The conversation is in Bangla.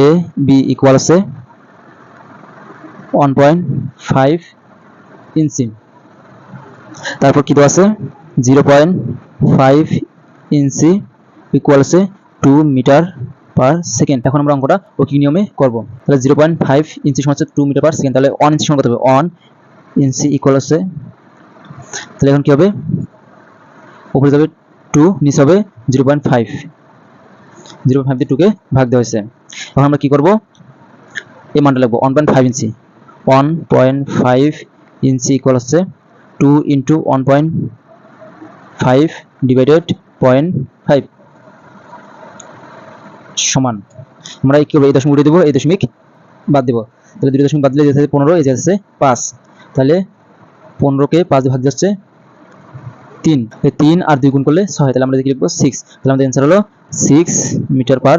এ বি ইকুয়াল আছে 1.5 ইঞ্চি। তারপর কি দেওয়া আছে 0.5 ইঞ্চি ইকুয়াল আছে 2 মিটার পার সেকেন্ড। এখন আমরা অঙ্কটা ঐকিক নিয়মে করব। তাহলে 0.5 ইঞ্চি সমান হচ্ছে 2 মিটার পার সেকেন্ড। তাহলে 1 ইঞ্চি সমান কত হবে 1 ইঞ্চি ইকুয়াল আছে, তাহলে এখন কি হবে উপরে যাবে 2, নিচে হবে 0.5, 0.5 দিয়ে 2 কে ভাগ দেওয়া হয়েছে। এখন আমরা কি করব এই মানটা লিখব 1.5 ইঞ্চি। 1.5 ইঞ্চি ইকুয়াল আছে 2 ইন্টু 1.5 ডিভাইডেড 0.5 সমান, আমরা কি করব এই দশমিক উঠিয়ে দেবো, এই দশমিক বাদ দেবো। তাহলে 2 দশমিক বাদ দিলে যেতে 15, এই যাচ্ছে 5। তাহলে 15 কে 5 দিয়ে ভাগ যাচ্ছে 3, এই 3 আর 2 গুণ করলে 6, তাহলে আমরা দেখি লিখবো 6। তাহলে আমাদের অ্যান্সার হলো 6 মিটার পার